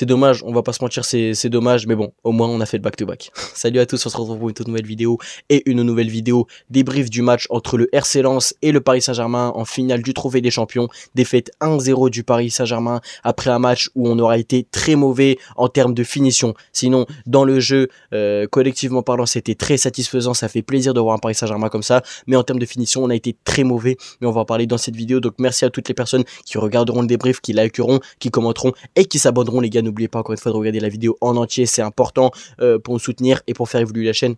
C'est dommage, on va pas se mentir, c'est dommage, mais bon, au moins on a fait le back-to-back. Salut à tous, on se retrouve pour une toute nouvelle vidéo et une nouvelle vidéo débrief du match entre le RC Lens et le Paris Saint-Germain en finale du Trophée des Champions. Défaite 1-0 du Paris Saint-Germain après un match où on aura été très mauvais en termes de finition. Sinon, dans le jeu, collectivement parlant, c'était très satisfaisant, ça fait plaisir de voir un Paris Saint-Germain comme ça, mais en termes de finition, on a été très mauvais, mais on va en parler dans cette vidéo. Donc merci à toutes les personnes qui regarderont le débrief, qui likeront, qui commenteront et qui s'abonneront, les gars. N'oubliez pas encore une fois de regarder la vidéo en entier, c'est important pour nous soutenir et pour faire évoluer la chaîne.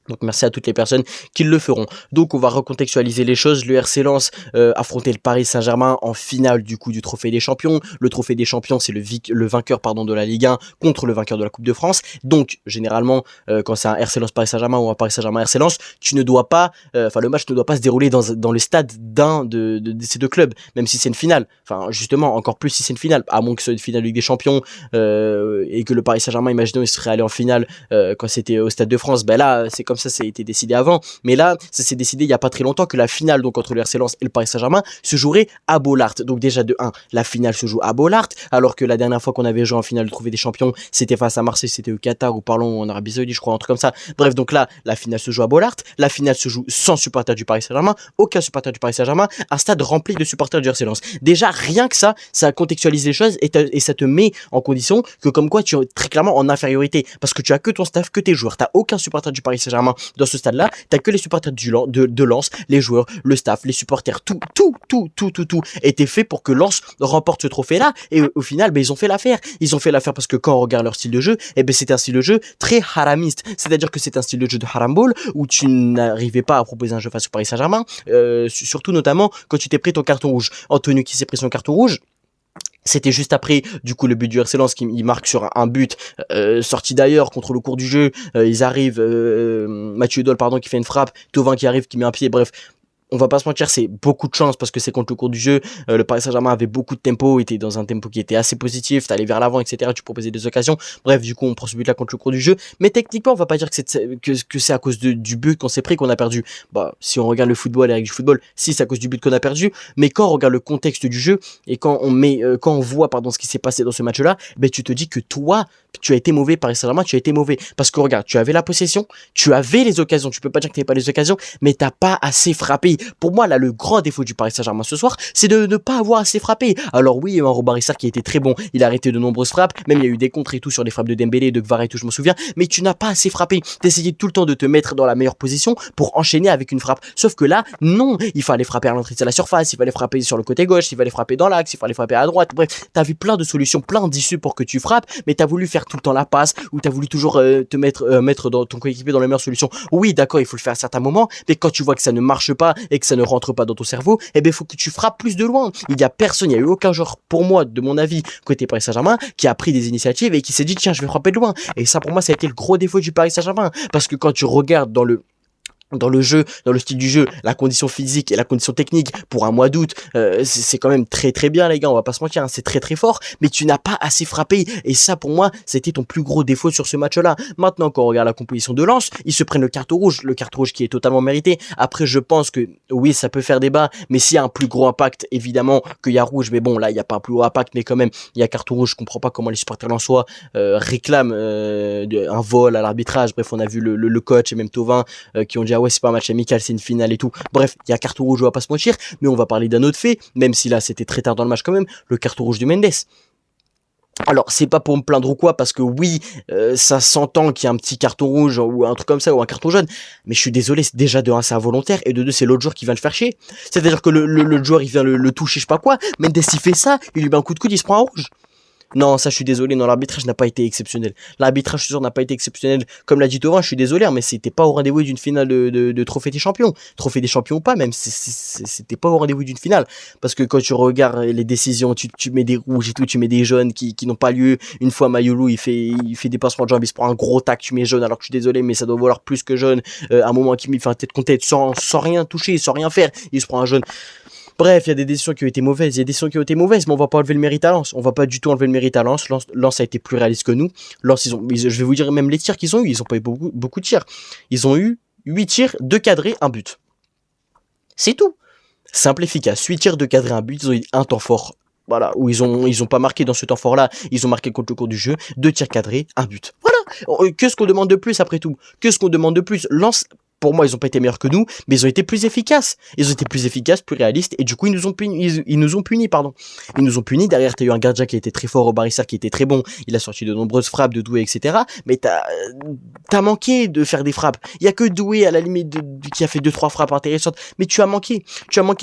Donc merci à toutes les personnes qui le feront. Donc on va recontextualiser les choses. Le RC Lens affrontait le Paris Saint-Germain en finale du coup du Trophée des Champions. Le Trophée des Champions, c'est le vainqueur de la Ligue 1 contre le vainqueur de la Coupe de France. Donc généralement quand c'est un RC Lens Paris Saint-Germain ou un Paris Saint-Germain RC Lens, tu ne dois pas le match ne doit pas se dérouler dans le stade d'un de ces deux clubs, même si c'est une finale. Enfin justement encore plus si c'est une finale, à moins que ce soit une finale Ligue des Champions et que le Paris Saint-Germain, imaginons, il serait allé en finale quand c'était au Stade de France. Ben là c'est comme ça a été décidé avant, mais là ça s'est décidé il y a pas très longtemps que la finale donc entre le RC Lens et le Paris Saint-Germain se jouerait à Bollaert. Donc déjà de 1, la finale se joue à Bollaert, alors que la dernière fois qu'on avait joué en finale de Trophée des Champions, c'était face à Marseille, c'était au Qatar ou parlons en Arabie Saoudite, je crois, un truc comme ça. Bref, donc là la finale se joue à Bollaert, la finale se joue sans supporters du Paris Saint-Germain, aucun supporter du Paris Saint-Germain, un stade rempli de supporters du RC Lens. Déjà rien que ça contextualise les choses et ça te met en condition que comme quoi tu es très clairement en infériorité, parce que tu as que ton staff, que tes joueurs, t'as aucun supporter du Paris Saint-Germain dans ce stade-là, t'as que les supporters de Lens, les joueurs, le staff, les supporters, tout était fait pour que Lens remporte ce trophée-là. Et au final, ils ont fait l'affaire. Ils ont fait l'affaire parce que quand on regarde leur style de jeu, c'est un style de jeu très haramiste. C'est-à-dire que c'est un style de jeu de haramball où tu n'arrivais pas à proposer un jeu face au Paris Saint-Germain, surtout notamment quand tu t'es pris ton carton rouge. Anthony qui s'est pris son carton rouge, c'était juste après, du coup, le but du RC Lens qui marque sur un but sorti d'ailleurs contre le cours du jeu. Ils arrivent, Mathieu Dol, pardon, qui fait une frappe, Thauvin qui arrive, qui met un pied, bref. On va pas se mentir, c'est beaucoup de chance parce que c'est contre le cours du jeu. Le Paris Saint-Germain avait beaucoup de tempo, était dans un tempo qui était assez positif, t'allais vers l'avant, etc. Tu proposais des occasions. Bref, du coup, on prend ce but-là contre le cours du jeu. Mais techniquement, on va pas dire que c'est à cause du but qu'on s'est pris qu'on a perdu. Bah, si on regarde le football, les règles du football, si c'est à cause du but qu'on a perdu. Mais quand on regarde le contexte du jeu et quand on voit, ce qui s'est passé dans ce match-là, tu te dis que toi, tu as été mauvais, Paris Saint-Germain, tu as été mauvais. Parce que regarde, tu avais la possession, tu avais les occasions. Tu peux pas dire que tu n'avais pas les occasions, mais t'as pas assez frappé. Pour moi, là, le grand défaut du Paris Saint-Germain ce soir, c'est de ne pas avoir assez frappé. Alors oui, il y a eu un Robben Issar qui a été très bon, il a arrêté de nombreuses frappes, même il y a eu des contres et tout sur les frappes de Dembélé, de Kvara et tout, je m'en souviens, mais tu n'as pas assez frappé. T'essayais tout le temps de te mettre dans la meilleure position pour enchaîner avec une frappe. Sauf que là, non, il fallait frapper à l'entrée de la surface, il fallait frapper sur le côté gauche, il fallait frapper dans l'axe, il fallait frapper à droite. Bref, t'avais plein de solutions, plein d'issues pour que tu frappes, mais t'as voulu faire tout le temps la passe, ou t'as voulu toujours te mettre dans ton coéquipier dans la meilleure solution. Oui, d'accord, il faut le faire à certains moments, mais quand tu vois que ça ne marche pas et que ça ne rentre pas dans ton cerveau, il faut que tu frappes plus de loin. Il y a personne, il n'y a eu aucun joueur, pour moi, de mon avis, côté Paris Saint-Germain, qui a pris des initiatives et qui s'est dit, tiens, je vais frapper de loin. Et ça, pour moi, ça a été le gros défaut du Paris Saint-Germain. Parce que quand tu regardes dans le jeu, dans le style du jeu, la condition physique et la condition technique pour un mois d'août, c'est quand même très bien, les gars, on va pas se mentir, hein, c'est très fort, mais tu n'as pas assez frappé, et ça pour moi c'était ton plus gros défaut sur ce match là. Maintenant, quand on regarde la composition de Lens, ils se prennent le carton rouge qui est totalement mérité. Après, je pense que oui, ça peut faire débat, mais s'il y a un plus gros impact, évidemment qu'il y a rouge, mais bon, là il n'y a pas un plus gros impact, mais quand même il y a carton rouge. Je comprends pas comment les supporters lensois réclament un vol à l'arbitrage. Bref, on a vu le coach et même Thauvin qui ont dit ah ouais, c'est pas un match amical, c'est une finale et tout. Bref, il y a carton rouge, on va pas se mentir, mais on va parler d'un autre fait, même si là c'était très tard dans le match quand même, le carton rouge de Mendes. Alors, c'est pas pour me plaindre ou quoi, parce que oui, ça s'entend qu'il y a un petit carton rouge ou un truc comme ça, ou un carton jaune, mais je suis désolé, déjà de 1 c'est involontaire, et de 2 c'est l'autre joueur qui vient le faire chier. C'est-à-dire que le joueur il vient le toucher, je sais pas quoi, Mendes il fait ça, il lui met un coup de coude, il se prend un rouge. Non, ça je suis désolé, non, l'arbitrage n'a pas été exceptionnel. L'arbitrage, je suis sûr, n'a pas été exceptionnel. Comme l'a dit Thauvin, je suis désolé, mais c'était pas au rendez-vous d'une finale de Trophée des Champions. Trophée des Champions ou pas, même, c'était pas au rendez-vous d'une finale. Parce que quand tu regardes les décisions, tu mets des rouges et tout, tu mets des jaunes qui n'ont pas lieu. Une fois, Mayolou, il fait des passements de jambes, il se prend un gros tac, tu mets jaune, alors que je suis désolé, mais ça doit valoir plus que jaune. À un moment, il fait un tête contre tête, sans rien toucher, sans rien faire, il se prend un jaune. Bref, il y a des décisions qui ont été mauvaises, mais on va pas enlever le mérite à Lens. On va pas du tout enlever le mérite à Lens. Lens a été plus réaliste que nous. Lens, je vais vous dire même les tirs qu'ils ont eu, ils ont pas eu beaucoup de tirs. Ils ont eu 8 tirs, 2 cadrés, 1 but. C'est tout. Simple, efficace. 8 tirs, 2 cadrés, 1 but, ils ont eu un temps fort Voilà, où ils ont pas marqué dans ce temps fort-là, ils ont marqué contre le cours du jeu, 2 tirs cadrés, un but. Voilà, que ce qu'on demande de plus après tout? Que ce qu'on demande de plus? Lens, pour moi, ils ont pas été meilleurs que nous, mais ils ont été plus efficaces. Ils ont été plus efficaces, plus réalistes, et du coup, ils nous ont punis, pardon. Ils nous ont punis. Derrière, t'as eu un gardien qui était très fort au Barissa, qui était très bon. Il a sorti de nombreuses frappes de Doué, etc. Mais t'as manqué de faire des frappes. Il y a que Doué, à la limite, qui a fait 2-3 frappes intéressantes. Mais tu as manqué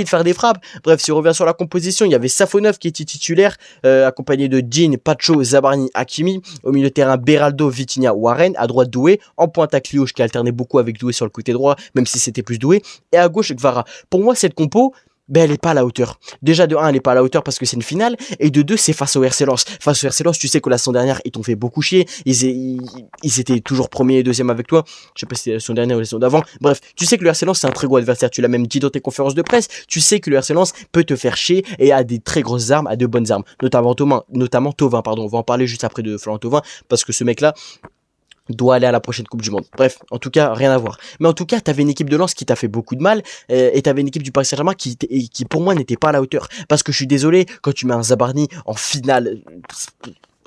de faire des frappes. Bref, si on revient sur la composition, il y avait Safonov qui était titulaire, accompagné de Jean, Pacho, Zabarni, Hakimi. Au milieu de terrain, Beraldo, Vitinha, Warren. À droite, Doué. En pointe, Akliouche, qui alternait beaucoup avec Doué sur le côté droit, même si c'était plus Doué, et à gauche Gvara. Pour moi, cette compo, ben, elle est pas à la hauteur. Déjà, de 1, elle est pas à la hauteur parce que c'est une finale, et de 2, c'est face au RC Lens. Face au RC Lens, tu sais que la saison dernière, ils t'ont fait beaucoup chier, ils étaient toujours premier et deuxième avec toi, je sais pas si c'était la saison dernière ou la saison d'avant, bref, tu sais que le RC Lens, c'est un très gros adversaire, tu l'as même dit dans tes conférences de presse, tu sais que le RC Lens peut te faire chier, et a des très grosses armes, a de bonnes armes, notamment Thauvin, pardon, on va en parler juste après de Florent Thauvin, parce que ce mec-là, doit aller à la prochaine Coupe du Monde. Bref, en tout cas, rien à voir. Mais en tout cas, t'avais une équipe de Lens qui t'a fait beaucoup de mal, et t'avais une équipe du Paris Saint-Germain qui pour moi n'était pas à la hauteur. Parce que je suis désolé, quand tu mets un Zabarni en finale,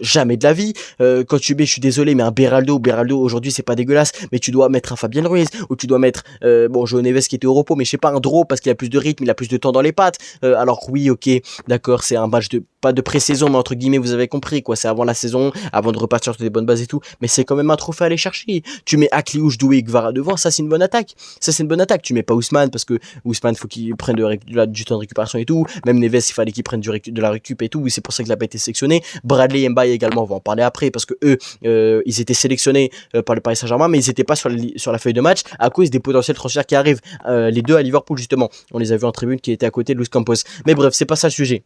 jamais de la vie, quand tu mets, je suis désolé, mais un Beraldo aujourd'hui c'est pas dégueulasse, mais tu dois mettre un Fabien Ruiz, ou tu dois mettre, bon, João Neves qui était au repos, mais je sais pas, un Dro, parce qu'il a plus de rythme, il a plus de temps dans les pattes, alors oui, ok, d'accord, c'est un match pas de pré-saison, mais entre guillemets, vous avez compris, quoi, c'est avant la saison, avant de repartir sur des bonnes bases et tout, mais c'est quand même un trophée à aller chercher. Tu mets Akliouche, Doué et Gvara devant, ça c'est une bonne attaque, tu mets pas Ousmane, parce que Ousmane, faut qu'il prenne du temps de récupération et tout, même Neves, il fallait qu'il prenne de la récup et tout, c'est pour ça qu'il a pas été sélectionné. Bradley et Mbaye également, on va en parler après, parce que eux, ils étaient sélectionnés par le Paris Saint-Germain, mais ils étaient pas sur la feuille de match à cause des potentiels transferts qui arrivent, les deux à Liverpool justement, on les a vus en tribune qui étaient à côté de Luis Campos, mais bref, c'est pas ça le sujet.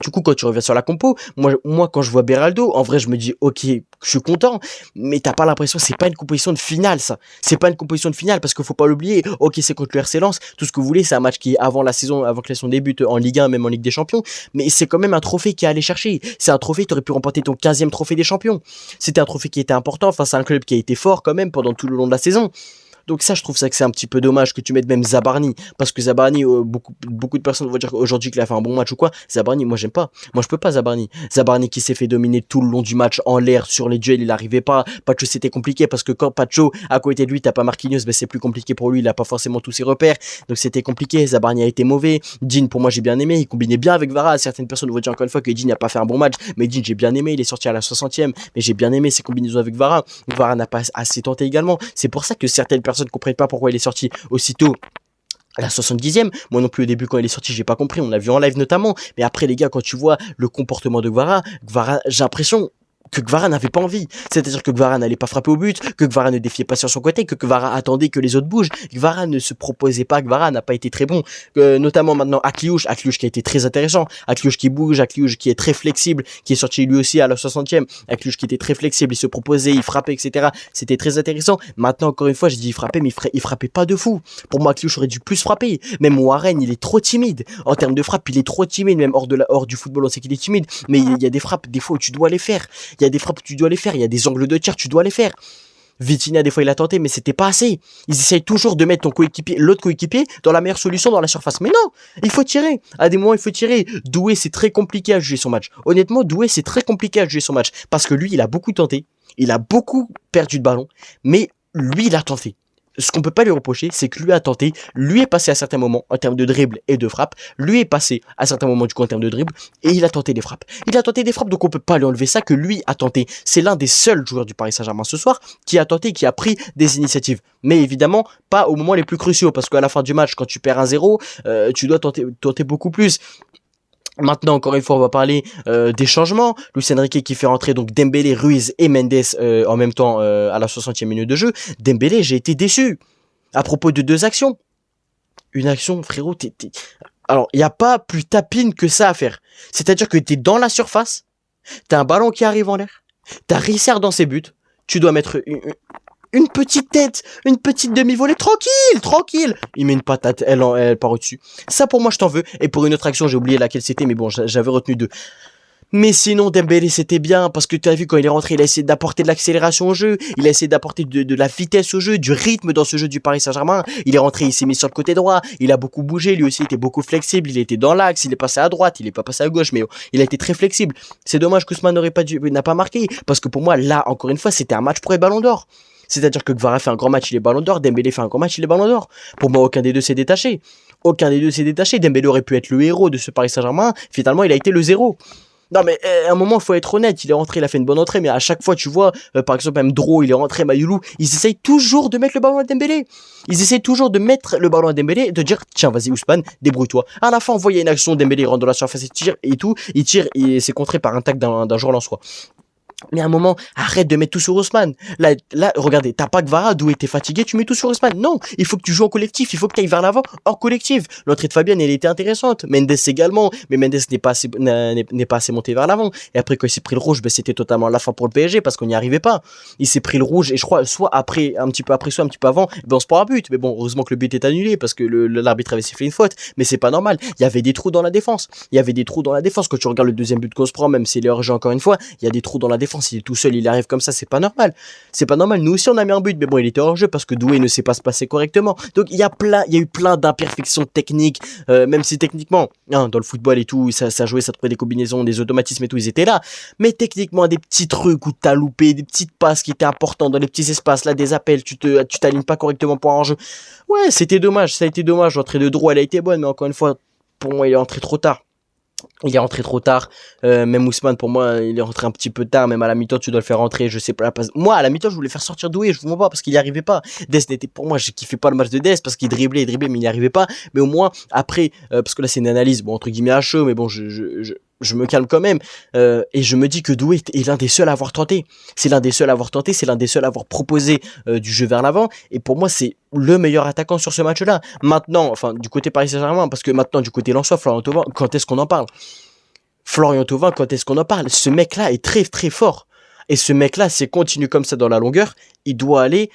Du coup, quand tu reviens sur la compo, moi, quand je vois Beraldo, en vrai, je me dis, ok, je suis content, mais t'as pas l'impression, c'est pas une composition de finale, ça. C'est pas une composition de finale, parce qu'il faut pas l'oublier. Ok, c'est contre le RC Lens, tout ce que vous voulez, c'est un match qui est avant la saison, avant que la saison débute en Ligue 1, même en Ligue des Champions, mais c'est quand même un trophée qui est allé chercher. C'est un trophée, tu aurais pu remporter ton 15e trophée des champions. C'était un trophée qui était important face à un club qui a été fort quand même pendant tout le long de la saison. Donc ça, je trouve ça que c'est un petit peu dommage que tu mettes même Zabarni, parce que Zabarni, beaucoup de personnes vont dire aujourd'hui qu'il a fait un bon match ou quoi. Zabarni, moi j'aime pas. Moi je peux pas Zabarni. Zabarni qui s'est fait dominer tout le long du match en l'air, sur les duels, il arrivait pas. Pacho, c'était compliqué parce que quand Pacho à côté de lui, t'as pas Marquinhos, ben c'est plus compliqué pour lui, il a pas forcément tous ses repères. Donc c'était compliqué. Zabarni a été mauvais. Jean, pour moi j'ai bien aimé, il combinait bien avec Vara. Certaines personnes vont dire encore une fois que Jean n'a pas fait un bon match, mais Jean j'ai bien aimé, il est sorti à la 60e, mais j'ai bien aimé ses combinaisons avec Vara. Vara n'a pas assez tenté également. C'est pour ça que certaines personnes comprennent pas pourquoi il est sorti aussitôt à la 70e, moi non plus au début quand il est sorti j'ai pas compris, on l'a vu en live notamment, mais après les gars quand tu vois le comportement de Gvara, j'ai l'impression que Gvara n'avait pas envie, c'est-à-dire que Gvara n'allait pas frapper au but, que Gvara ne défiait pas sur son côté, que Gvara attendait que les autres bougent, Gvara ne se proposait pas, Gvara n'a pas été très bon, notamment maintenant Akliouche qui a été très intéressant, Akliouche qui bouge, Akliouche qui est très flexible, qui est sorti lui aussi à la 60e, Akliouche qui était très flexible, il se proposait, il frappait, etc. C'était très intéressant. Maintenant encore une fois, je dis il frappait, mais il frappait pas de fou. Pour moi, Akliouche aurait dû plus frapper. Même Warren, il est trop timide. En termes de frappe, il est trop timide, même hors du football, on sait qu'il est timide, mais il y a des frappes, des fois où tu dois les faire. Il y a des frappes, tu dois les faire. Il y a des angles de tir, tu dois les faire. Vitinha, des fois, il a tenté, mais c'était pas assez. Ils essayent toujours de mettre l'autre coéquipier dans la meilleure solution dans la surface. Mais non, il faut tirer. À des moments, il faut tirer. Doué, c'est très compliqué à juger son match. Honnêtement, Doué, c'est très compliqué à juger son match. Parce que lui, il a beaucoup tenté. Il a beaucoup perdu de ballon. Mais lui, il a tenté. Ce qu'on peut pas lui reprocher, c'est que lui a tenté, lui est passé à certains moments en termes de dribble et de frappe, lui est passé à certains moments du coup en termes de dribble, et il a tenté des frappes. Il a tenté des frappes, donc on peut pas lui enlever ça, que lui a tenté. C'est l'un des seuls joueurs du Paris Saint-Germain ce soir qui a tenté, qui a pris des initiatives. Mais évidemment, pas au moment les plus cruciaux, parce qu'à la fin du match, quand tu perds 1-0, tu dois tenter beaucoup plus. Maintenant, encore une fois, on va parler des changements. Luis Enrique qui fait rentrer donc Dembélé, Ruiz et Mendes en même temps à la 60e minute de jeu. Dembélé, j'ai été déçu à propos de 2 actions. Une action, frérot, alors, il n'y a pas plus tapine que ça à faire. C'est-à-dire que t'es dans la surface, t'as un ballon qui arrive en l'air, t'as Rissard dans ses buts, tu dois mettre une petite tête, une petite demi-volée, tranquille. Il met une patate, elle part au-dessus. Ça, pour moi, je t'en veux. Et pour une autre action, j'ai oublié laquelle c'était, mais bon, j'avais retenu 2. Mais sinon, Dembélé, c'était bien, parce que tu as vu, quand il est rentré, il a essayé d'apporter de l'accélération au jeu, il a essayé d'apporter de la vitesse au jeu, du rythme dans ce jeu du Paris Saint-Germain. Il est rentré, il s'est mis sur le côté droit, il a beaucoup bougé, lui aussi, il était beaucoup flexible, il était dans l'axe, il est passé à droite, il est pas passé à gauche, mais il a été très flexible. C'est dommage qu'Ousmane n'a pas marqué, parce que pour moi, là, encore une fois, c'était un match pour les ballons d'or. C'est-à-dire que Kvara fait un grand match, il est ballon d'or, Dembélé fait un grand match, il est ballon d'or. Pour moi, aucun des deux s'est détaché. Aucun des deux s'est détaché. Dembélé aurait pu être le héros de ce Paris Saint-Germain, finalement, il a été le zéro. Non mais à un moment il faut être honnête, il est rentré, il a fait une bonne entrée, mais à chaque fois tu vois, par exemple même Dro, il est rentré, Mayoulou, ils essayent toujours de mettre le ballon à Dembélé. Ils essayent toujours de mettre le ballon à Dembélé et de dire tiens vas-y Ousmane, débrouille-toi. À la fin on voit il y a une action, Dembélé il rentre dans la surface et tire et tout, il tire et c'est contré par un tac d'un joueur lensois. Mais à un moment, arrête de mettre tout sur Ousmane. Là, regardez, t'as pas Kvara, Doué, t'es fatigué, tu mets tout sur Ousmane. Non, il faut que tu joues en collectif, il faut que tu ailles vers l'avant en collectif. L'entrée de Fabian, elle était intéressante. Mendes également, mais Mendes n'est pas assez monté vers l'avant. Et après, quand il s'est pris le rouge, ben, c'était totalement la fin pour le PSG parce qu'on n'y arrivait pas. Il s'est pris le rouge et je crois, soit après, un petit peu après, soit un petit peu avant, ben, on se prend un but. Mais bon, heureusement que le but est annulé parce que l'arbitre avait sifflé une faute. Mais c'est pas normal. Il y avait des trous dans la défense. Il y avait des trous dans la défense. Quand tu regardes le deuxième but qu'on se prend, même si c'est hors-jeu encore une fois, il y a des trous dans la défense. Il est tout seul, il arrive comme ça, c'est pas normal. C'est pas normal. Nous aussi, on a mis un but, mais bon, il était hors jeu parce que Doué ne sait pas se passer correctement. Donc, il y a eu plein d'imperfections techniques, même si techniquement, hein, dans le football et tout, ça jouait, ça trouvait des combinaisons, des automatismes et tout, ils étaient là. Mais techniquement, des petits trucs où t'as loupé, des petites passes qui étaient importantes dans les petits espaces, là, des appels, tu t'alignes pas correctement pour un hors-jeu. Ouais, c'était dommage, ça a été dommage. L'entrée de Dro, elle a été bonne, mais encore une fois, pour moi, il est entré trop tard. Il est rentré trop tard, même Ousmane pour moi il est rentré un petit peu tard, même à la mi-temps tu dois le faire rentrer, je sais pas la place. Moi à la mi-temps je voulais faire sortir Doué, je vous vois pas parce qu'il y arrivait pas. Dest n'était pour moi, je kiffais pas le match de Dest parce qu'il driblait mais il n'y arrivait pas. Mais au moins après, parce que là c'est une analyse, bon entre guillemets à chaud, mais bon je me calme quand même, et je me dis que Doué est l'un des seuls à avoir tenté. C'est l'un des seuls à avoir tenté, c'est l'un des seuls à avoir proposé du jeu vers l'avant, et pour moi c'est le meilleur attaquant sur ce match-là. Maintenant, enfin du côté Paris Saint-Germain, parce que maintenant du côté Lensois, Florian Thauvin, quand est-ce qu'on en parle? Florian Thauvin, quand est-ce qu'on en parle? Ce mec-là est très très fort. Et ce mec-là, s'il continue comme ça dans la longueur, il doit aller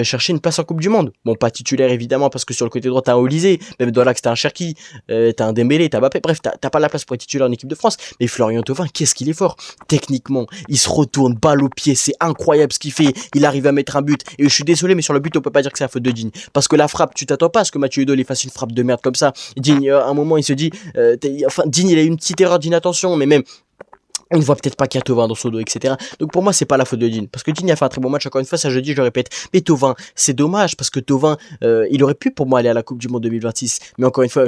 chercher une place en Coupe du Monde. Bon, pas titulaire évidemment, parce que sur le côté droit, t'as un Olysée, même dans l'axe, t'as un Cherki, t'as un Dembélé, t'as Mbappé, bref, t'as pas la place pour être titulaire en équipe de France. Mais Florian Thauvin, qu'est-ce qu'il est fort? Techniquement, il se retourne, balle au pied, c'est incroyable ce qu'il fait. Il arrive à mettre un but. Et je suis désolé, mais sur le but, on peut pas dire que c'est la faute de Digne. Parce que la frappe, tu t'attends pas à ce que Mathieu Eudol fasse une frappe de merde comme ça. Digne, à un moment, il se dit, Digne, il a eu une petite erreur d'inattention, mais même, on ne voit peut-être pas qu'il y a Thauvin dans son dos, etc. Donc pour moi, c'est pas la faute de Digne. Parce que Digne a fait un très bon match, encore une fois, ça je dis, je le répète. Mais Thauvin, c'est dommage, parce que Thauvin, il aurait pu pour moi aller à la Coupe du Monde 2026. Mais encore une fois,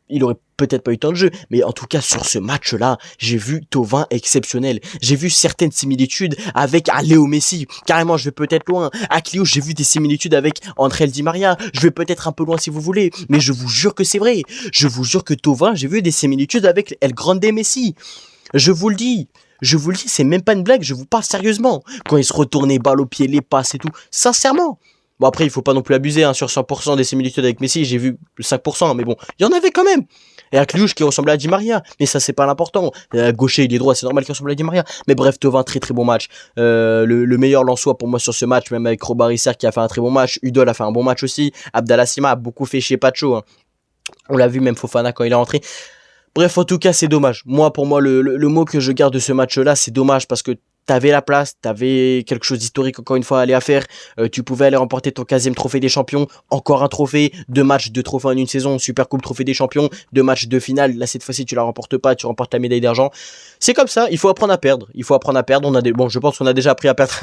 il aurait peut-être pas eu tant de jeu. Mais en tout cas, sur ce match-là, j'ai vu Thauvin exceptionnel. J'ai vu certaines similitudes avec Léo Messi. Carrément, je vais peut-être loin. À Clio, j'ai vu des similitudes avec André Di Maria. Je vais peut-être un peu loin si vous voulez. Mais je vous jure que c'est vrai. Je vous jure que Thauvin, j'ai vu des similitudes avec El Grande Messi. Je vous le dis, c'est même pas une blague, je vous parle sérieusement. Quand il se retournait, balle au pied, les passes et tout, sincèrement. Bon après, il faut pas non plus abuser, hein, sur 100% des similitudes avec Messi, j'ai vu 5%, mais bon, il y en avait quand même. Et à Kliouche qui ressemblait à Di Maria, mais ça c'est pas l'important. Gaucher, il est droit, c'est normal qu'il ressemble à Di Maria. Mais bref, Thauvin, très très bon match. Le meilleur Lensois pour moi sur ce match, même avec Robert Isser qui a fait un très bon match. Udol a fait un bon match aussi. Abdallah Sima a beaucoup fait chez Pacho. Hein. On l'a vu, même Fofana quand il est rentré. Bref, en tout cas, c'est dommage. Moi, pour moi, le mot que je garde de ce match-là, c'est dommage parce que t'avais la place, t'avais quelque chose d'historique encore une fois à aller à faire. Tu pouvais aller remporter ton 15e trophée des champions, encore un trophée, 2 matchs, 2 trophées en une saison, Super Coupe trophée des champions, 2 matchs de finale. Là, cette fois-ci, tu la remportes pas, tu remportes la médaille d'argent. C'est comme ça, il faut apprendre à perdre. Il faut apprendre à perdre. Bon, je pense qu'on a déjà appris à perdre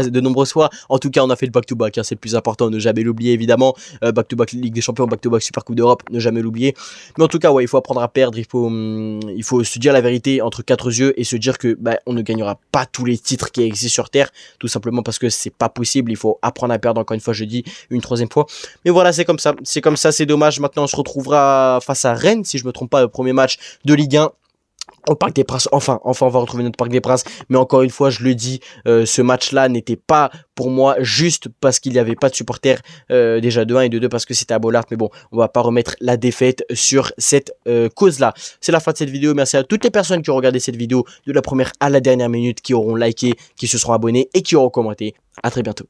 de nombreuses fois. En tout cas, on a fait le back-to-back, hein, c'est le plus important, ne jamais l'oublier évidemment. Back-to-back Ligue des Champions, back-to-back Super Coupe d'Europe, ne jamais l'oublier. Mais en tout cas, ouais, il faut apprendre à perdre. Il faut se dire la vérité entre 4 yeux et se dire que on ne gagnera pas tous les titres qui existent sur Terre, tout simplement parce que c'est pas possible. Il faut apprendre à perdre, encore une fois, je dis une 3e fois. Mais voilà, c'est comme ça, c'est dommage. Maintenant, on se retrouvera face à Rennes, si je me trompe pas, le premier match de Ligue 1. Au Parc des Princes, enfin on va retrouver notre Parc des Princes, mais encore une fois je le dis, ce match-là n'était pas pour moi juste parce qu'il n'y avait pas de supporters, déjà de 1 et de 2 parce que c'était à Bollaert, mais bon, on va pas remettre la défaite sur cette cause-là. C'est la fin de cette vidéo, merci à toutes les personnes qui ont regardé cette vidéo de la première à la dernière minute, qui auront liké, qui se seront abonnés et qui auront commenté. À très bientôt.